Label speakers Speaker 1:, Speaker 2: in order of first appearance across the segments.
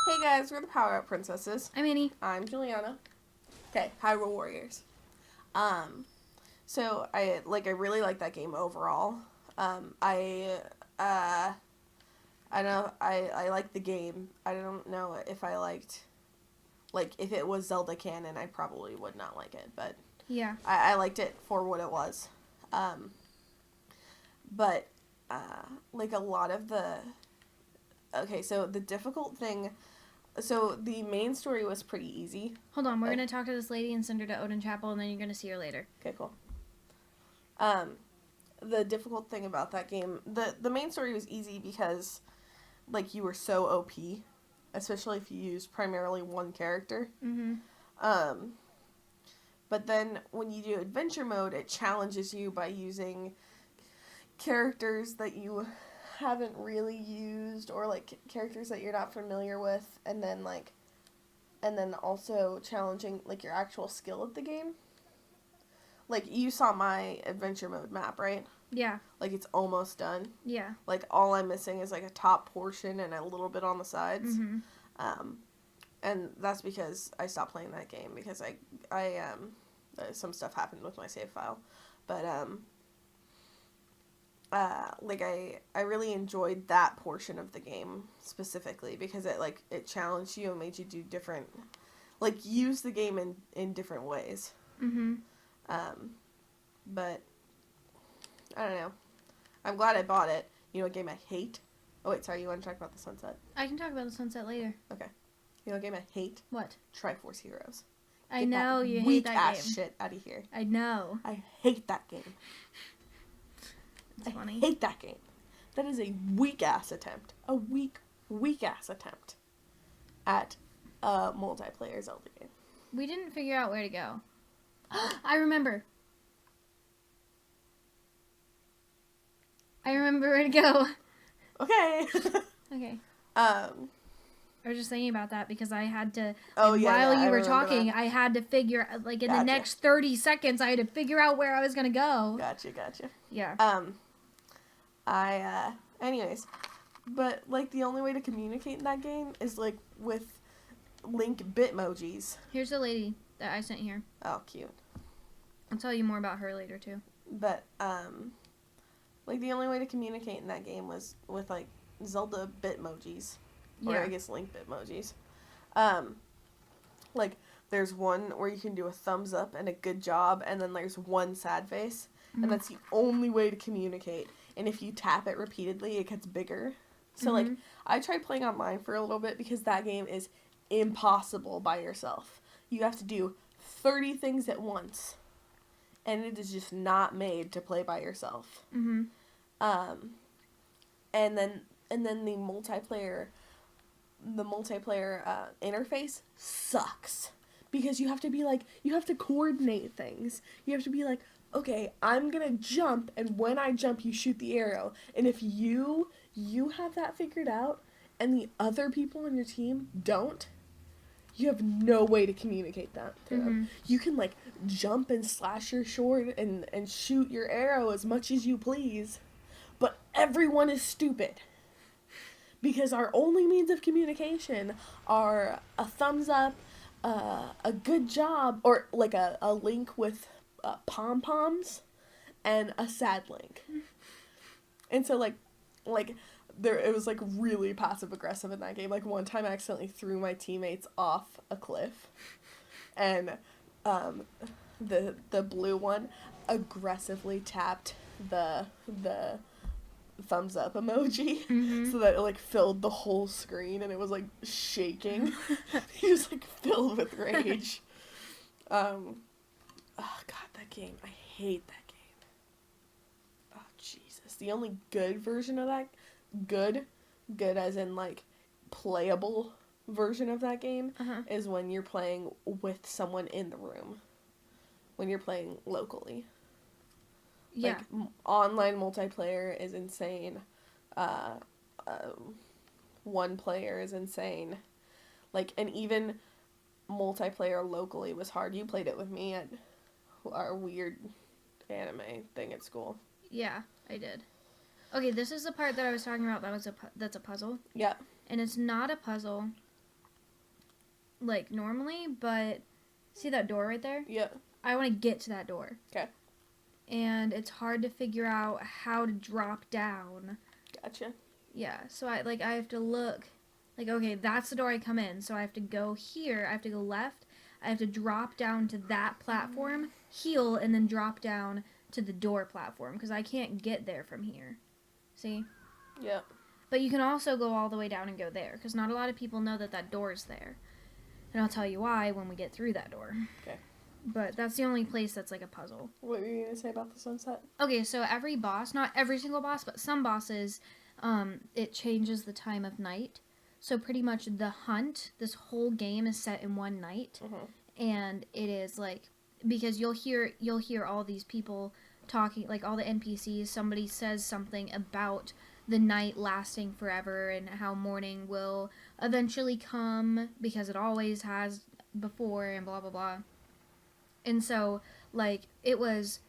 Speaker 1: Hey guys, we're the Power Up Princesses.
Speaker 2: I'm Annie.
Speaker 1: I'm Juliana. Okay, Hyrule Warriors. So I really like that game overall. I know I like the game. I don't know if I liked, if it was Zelda canon, I probably would not like it, but
Speaker 2: Yeah.
Speaker 1: I liked it for what it was. But a lot of so the difficult thing. So the main story was pretty easy.
Speaker 2: Hold on, we're going to talk to this lady and send her to Odin Chapel, and then you're going to see her later.
Speaker 1: Okay, cool. The difficult thing about that game, the main story was easy because, you were so OP, especially if you used primarily one character.
Speaker 2: Mm-hmm.
Speaker 1: But then when you do adventure mode, it challenges you by using characters that you haven't really used, or characters that you're not familiar with, and then also challenging your actual skill at the game. You saw my adventure mode map, right?
Speaker 2: Yeah.
Speaker 1: It's almost done.
Speaker 2: Yeah.
Speaker 1: All I'm missing is a top portion and a little bit on the sides.
Speaker 2: Mm-hmm.
Speaker 1: And that's because I stopped playing that game because I some stuff happened with my save file, but I really enjoyed that portion of the game specifically because it challenged you and made you do different, use the game in different ways.
Speaker 2: Mm-hmm.
Speaker 1: But I don't know. I'm glad I bought it. You know what game I hate? Oh wait, sorry, you want to talk about the sunset?
Speaker 2: I can talk about the sunset later.
Speaker 1: Okay. You know what game I hate?
Speaker 2: What?
Speaker 1: Triforce Heroes.
Speaker 2: I know you hate that game.
Speaker 1: Weak ass shit out of here.
Speaker 2: I know.
Speaker 1: I hate that game.
Speaker 2: It's funny.
Speaker 1: I hate that game. That is a weak-ass attempt. A weak-ass attempt at a multiplayer Zelda game.
Speaker 2: We didn't figure out where to go. I remember. I remember where to go.
Speaker 1: Okay.
Speaker 2: Okay.
Speaker 1: I
Speaker 2: I was just thinking about that because I had to.
Speaker 1: Oh, yeah,
Speaker 2: While
Speaker 1: yeah,
Speaker 2: you
Speaker 1: I
Speaker 2: were
Speaker 1: remember
Speaker 2: talking,
Speaker 1: that.
Speaker 2: I had to figure, in the
Speaker 1: Gotcha.
Speaker 2: next 30 seconds, I had to figure out where I was going to go.
Speaker 1: Gotcha.
Speaker 2: Yeah.
Speaker 1: Anyways, but, the only way to communicate in that game is, with Link Bitmojis.
Speaker 2: Here's the lady that I sent here.
Speaker 1: Oh, cute.
Speaker 2: I'll tell you more about her later, too.
Speaker 1: But, the only way to communicate in that game was with, Zelda Bitmojis. Or,
Speaker 2: Yeah.
Speaker 1: I guess, Link Bitmojis. There's one where you can do a thumbs up and a good job, and then there's one sad face.
Speaker 2: Mm-hmm.
Speaker 1: And that's the only way to communicate. And if you tap it repeatedly, it gets bigger. So,
Speaker 2: Mm-hmm.
Speaker 1: I tried playing online for a little bit because that game is impossible by yourself. You have to do 30 things at once. And it is just not made to play by yourself.
Speaker 2: Mm-hmm.
Speaker 1: And then the multiplayer interface sucks. Because you have to be you have to coordinate things. You have to be okay, I'm gonna jump, and when I jump, you shoot the arrow. And if you have that figured out, and the other people on your team don't, you have no way to communicate that to them. You can, jump and slash your sword and shoot your arrow as much as you please, but everyone is stupid. Because our only means of communication are a thumbs up, a good job, or a link with pom-poms, and a sad link. And so it was really passive aggressive in that game. One time I accidentally threw my teammates off a cliff, and the blue one aggressively tapped the thumbs up emoji, so that it filled the whole screen, and it was shaking. He was filled with rage. Oh god, that game, I hate that game. Oh Jesus, the only good version of that, good as in playable version of that game, is when you're playing with someone in the room, when you're playing locally.
Speaker 2: Yeah.
Speaker 1: Online multiplayer is insane. One player is insane. And even multiplayer locally was hard. You played it with me at our weird anime thing at school.
Speaker 2: Yeah, I did. Okay, this is the part that I was talking about. That's a puzzle.
Speaker 1: Yeah.
Speaker 2: and it's not a puzzle like normally, but see that door right there?
Speaker 1: Yeah.
Speaker 2: I want to get to that door.
Speaker 1: Okay.
Speaker 2: And it's hard to figure out how to drop down.
Speaker 1: Gotcha.
Speaker 2: Yeah, so I have to look. Like, okay, that's the door I come in, so I have to go here. I have to go left. I have to drop down to that platform, heal, and then drop down to the door platform, because I can't get there from here. See?
Speaker 1: Yeah.
Speaker 2: But you can also go all the way down and go there, because not a lot of people know that that door's there. And I'll tell you why when we get through that door.
Speaker 1: Okay.
Speaker 2: But that's the only place that's like a puzzle.
Speaker 1: What were you going to say about the sunset?
Speaker 2: Okay, so every boss, not every single boss, but some bosses, it changes the time of night. So pretty much the hunt, this whole game is set in one night.
Speaker 1: Mm-hmm.
Speaker 2: And it is like, because you'll hear all these people talking, like all the NPCs, somebody says something about the night lasting forever and how morning will eventually come because it always has before and blah blah blah. And so like it was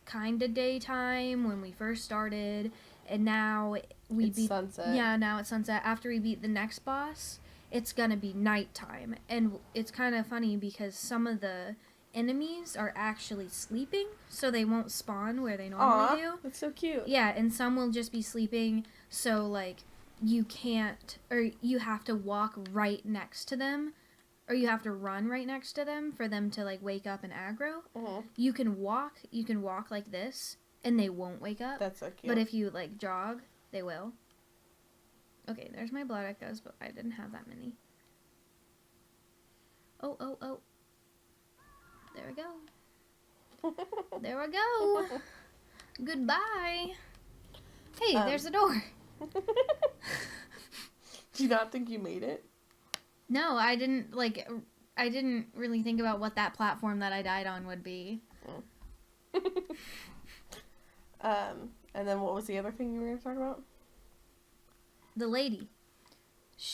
Speaker 2: kind of daytime when we first started, and now
Speaker 1: It's sunset.
Speaker 2: Yeah, now it's sunset. After we beat the next boss, it's gonna be nighttime, and it's kind of funny because some of the enemies are actually sleeping, so they won't spawn where they normally do.
Speaker 1: That's so cute.
Speaker 2: Yeah, and some will just be sleeping, so like you can't, or you have to walk right next to them, or you have to run right next to them for them to like wake up and aggro.
Speaker 1: Mm-hmm.
Speaker 2: You can walk like this, and they won't wake up.
Speaker 1: That's so cute.
Speaker 2: But if you like jog, they will. Okay, there's my blood echoes, but I didn't have that many. Oh. There we go. There we go. Goodbye. Hey, there's the door.
Speaker 1: Do you not think you made it?
Speaker 2: No, I didn't really think about what that platform that I died on would be.
Speaker 1: And then what was the other thing you were going to talk about?
Speaker 2: The lady.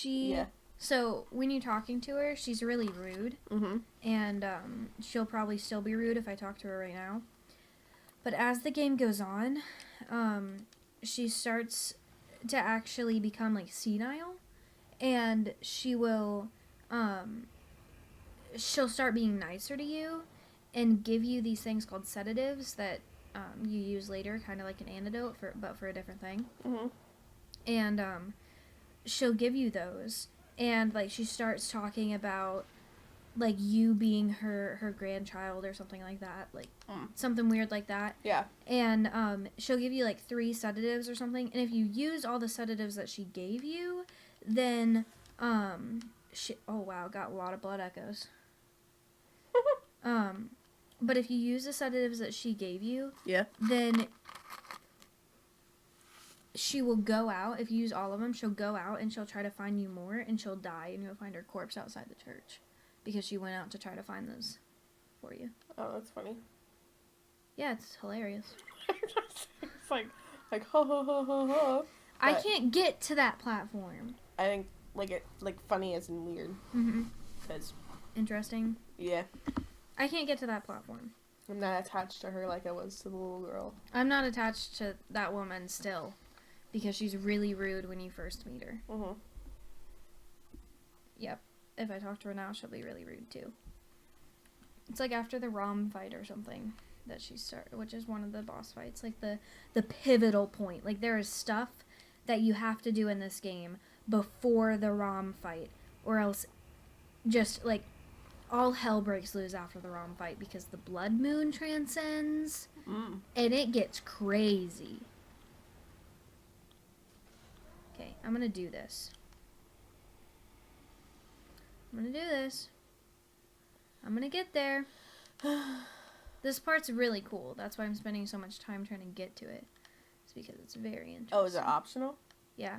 Speaker 1: Yeah.
Speaker 2: So when you're talking to her, she's really rude.
Speaker 1: Mm-hmm.
Speaker 2: And she'll probably still be rude if I talk to her right now. But as the game goes on, she starts to actually become like senile, and she'll start being nicer to you and give you these things called sedatives that you use later, kind of like an antidote but for a different thing.
Speaker 1: Mm-hmm.
Speaker 2: And she'll give you those, and like she starts talking about like you being her grandchild or something like that, like something weird like that.
Speaker 1: Yeah.
Speaker 2: And she'll give you like 3 sedatives or something, and if you use all the sedatives that she gave you, then oh wow, got a lot of blood echoes. But if you use the sedatives that she gave you,
Speaker 1: Yeah.
Speaker 2: then she will go out. If you use all of them, she'll go out and she'll try to find you more, and she'll die, and you'll find her corpse outside the church because she went out to try to find those for you.
Speaker 1: Oh, that's funny.
Speaker 2: Yeah, it's hilarious.
Speaker 1: It's like ho ho ho ho ho.
Speaker 2: I can't get to that platform.
Speaker 1: I think like funny as in weird.
Speaker 2: Mm-hmm.
Speaker 1: Because
Speaker 2: Interesting.
Speaker 1: yeah,
Speaker 2: I can't get to that platform.
Speaker 1: I'm not attached to her like I was to the little girl.
Speaker 2: I'm not attached to that woman still, because she's really rude when you first meet her.
Speaker 1: Mm-hmm.
Speaker 2: Yep. If I talk to her now, she'll be really rude too. It's like after the ROM fight or something that she started, which is one of the boss fights, like the pivotal point. Like there is stuff that you have to do in this game before the ROM fight, or else just like all hell breaks loose after the ROM fight, because the blood moon transcends and it gets crazy. Okay, I'm gonna do this. I'm gonna do this. I'm gonna get there. This part's really cool. That's why I'm spending so much time trying to get to it. It's because it's very interesting.
Speaker 1: Oh, is it optional?
Speaker 2: Yeah.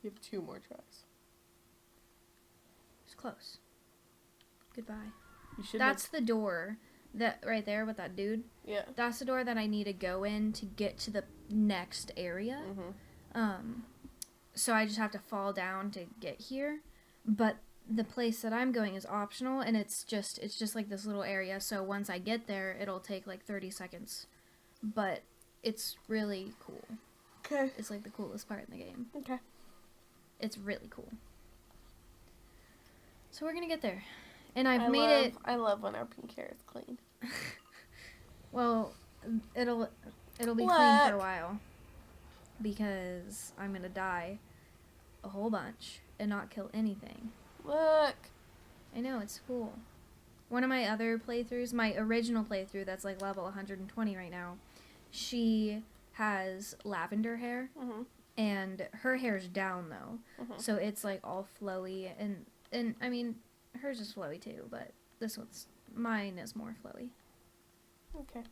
Speaker 1: You have 2 more tries.
Speaker 2: It's close. Goodbye.
Speaker 1: You should.
Speaker 2: That's the door that right there with that dude.
Speaker 1: Yeah.
Speaker 2: That's the door that I need to go in to get to the next area.
Speaker 1: Mm-hmm.
Speaker 2: So I just have to fall down to get here. But the place that I'm going is optional, and it's just like this little area. So once I get there, it'll take like 30 seconds. But it's really cool.
Speaker 1: Okay.
Speaker 2: It's like the coolest part in the game.
Speaker 1: Okay.
Speaker 2: It's really cool. So we're gonna get there. And I've made it...
Speaker 1: I love when our pink hair is clean.
Speaker 2: Well, it'll be clean for a while. Because I'm gonna die a whole bunch and not kill anything.
Speaker 1: Look.
Speaker 2: I know, it's cool. One of my other playthroughs, my original playthrough that's like level 120 right now, she has lavender hair.
Speaker 1: Mm-hmm.
Speaker 2: And her hair's down though.
Speaker 1: Mm-hmm.
Speaker 2: So it's like all flowy and I mean hers is flowy too, but mine is more flowy.
Speaker 1: Okay.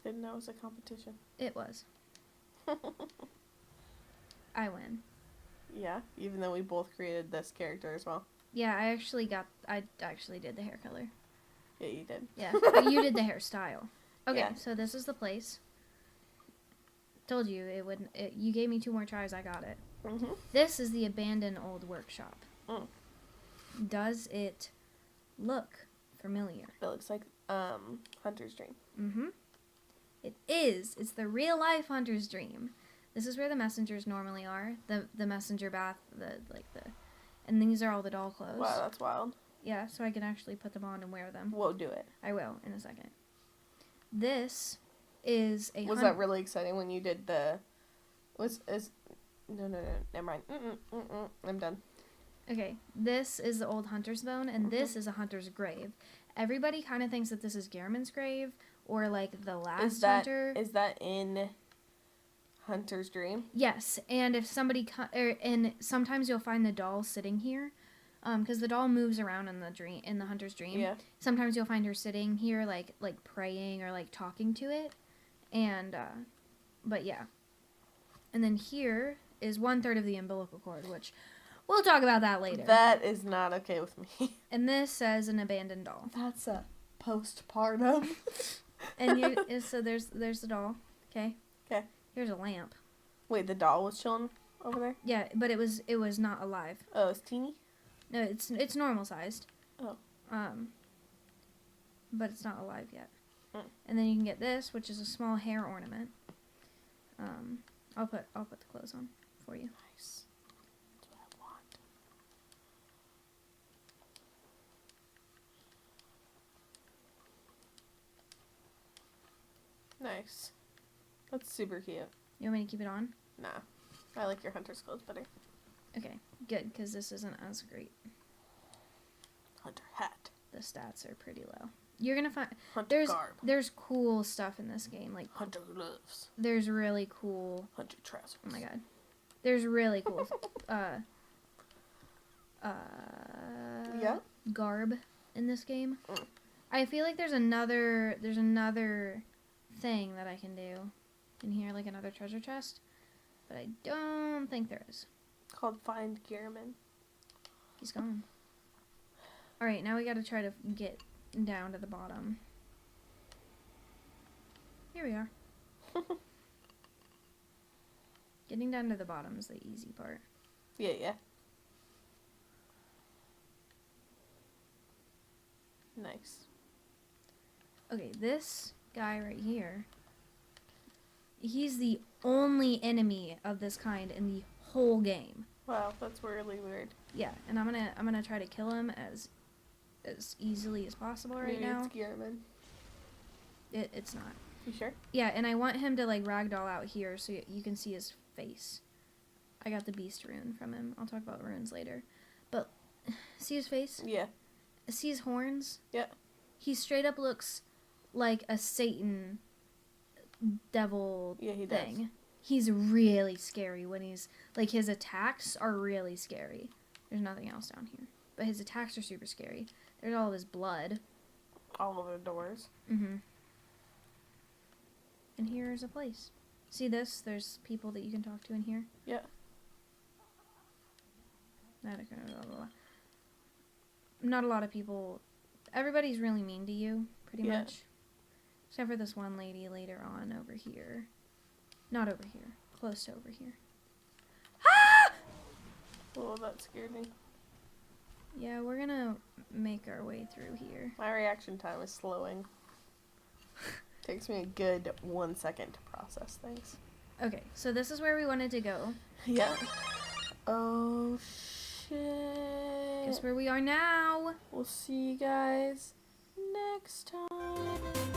Speaker 1: Didn't know it was a competition.
Speaker 2: It was. I win.
Speaker 1: Yeah, even though we both created this character as well.
Speaker 2: Yeah, I actually did the hair color.
Speaker 1: Yeah, you did.
Speaker 2: Yeah, but you did the hairstyle. Okay,
Speaker 1: Yeah.
Speaker 2: so this is the place. Told you it wouldn't. You gave me 2 more tries. I got it.
Speaker 1: Mm-hmm.
Speaker 2: This is the abandoned old workshop.
Speaker 1: Mm.
Speaker 2: Does it look familiar?
Speaker 1: It looks like Hunter's Dream.
Speaker 2: Mm-hmm. It is. It's the real life Hunter's Dream. This is where the messengers normally are. The messenger bath. And these are all the doll clothes.
Speaker 1: Wow, that's wild.
Speaker 2: Yeah, so I can actually put them on and wear them.
Speaker 1: We'll do it.
Speaker 2: I will in a second. This is a.
Speaker 1: Was that really exciting when you did the? No, never mind. I'm done.
Speaker 2: Okay, this is the old hunter's bone, and this is a hunter's grave. Everybody kind of thinks that this is Gehrman's grave, or like the last hunter.
Speaker 1: Is that in Hunter's Dream?
Speaker 2: Yes, and if somebody and sometimes you'll find the doll sitting here, because the doll moves around in the hunter's dream.
Speaker 1: Yeah.
Speaker 2: Sometimes you'll find her sitting here, like praying or like talking to it, and but yeah. And then here is 1/3 of the umbilical cord, which we'll talk about that later.
Speaker 1: That is not okay with me.
Speaker 2: And this says an abandoned doll.
Speaker 1: That's a postpartum.
Speaker 2: And so there's the doll. Okay.
Speaker 1: Okay.
Speaker 2: Here's a lamp.
Speaker 1: Wait, the doll was chilling over there?
Speaker 2: Yeah, but it was not alive.
Speaker 1: Oh, it's teeny?
Speaker 2: No, it's normal sized.
Speaker 1: Oh.
Speaker 2: But it's not alive yet.
Speaker 1: Mm.
Speaker 2: And then you can get this, which is a small hair ornament. I'll put the clothes on for you.
Speaker 1: Nice. That's what I want. Nice. That's super cute.
Speaker 2: You want me to keep it on?
Speaker 1: Nah. I like your hunter's clothes better.
Speaker 2: Okay, good, because this isn't as great.
Speaker 1: Hunter hat.
Speaker 2: The stats are pretty low. You're gonna find
Speaker 1: Hunter garb.
Speaker 2: there's cool stuff in this game. Like
Speaker 1: Hunter gloves.
Speaker 2: there's really cool.
Speaker 1: Hunter trousers.
Speaker 2: Oh my god, there's really cool.
Speaker 1: Yeah.
Speaker 2: Garb in this game.
Speaker 1: Mm.
Speaker 2: I feel like there's another thing that I can do in here, like another treasure chest, but I don't think there is.
Speaker 1: Called Find Gehrman.
Speaker 2: He's gone. All right, now we got to try to get down to the bottom. Here we are. Getting down to the bottom is the easy part.
Speaker 1: Yeah. Nice.
Speaker 2: Okay, this guy right here, he's the only enemy of this kind in the whole game.
Speaker 1: Wow, that's really weird.
Speaker 2: Yeah, and I'm gonna try to kill him as easily as possible right
Speaker 1: Maybe
Speaker 2: now.
Speaker 1: it's Gehrman.
Speaker 2: It's not.
Speaker 1: You sure?
Speaker 2: Yeah, and I want him to like ragdoll out here so you can see his face. I got the beast rune from him. I'll talk about runes later. But see his face?
Speaker 1: Yeah.
Speaker 2: See his horns?
Speaker 1: Yeah.
Speaker 2: He straight up looks like a Satan devil
Speaker 1: Yeah, he
Speaker 2: thing.
Speaker 1: does.
Speaker 2: He's really scary when he's like his attacks are really scary. There's nothing else down here. But his attacks are super scary. There's all of his blood.
Speaker 1: All over the doors.
Speaker 2: Mm-hmm. And here's a place. See this? There's people that you can talk to in here.
Speaker 1: Yeah.
Speaker 2: Not a lot of people. Everybody's really mean to you, pretty
Speaker 1: Yeah.
Speaker 2: much. Except for this one lady later on over here. Not over here. Close to over here. Ah!
Speaker 1: Oh, that scared me.
Speaker 2: Yeah, we're gonna make our way through here.
Speaker 1: My reaction time is slowing. Takes me a good 1 second to process things.
Speaker 2: Okay, so this is where we wanted to go.
Speaker 1: Yeah. Oh, shit.
Speaker 2: Guess where we are now.
Speaker 1: We'll see you guys next time.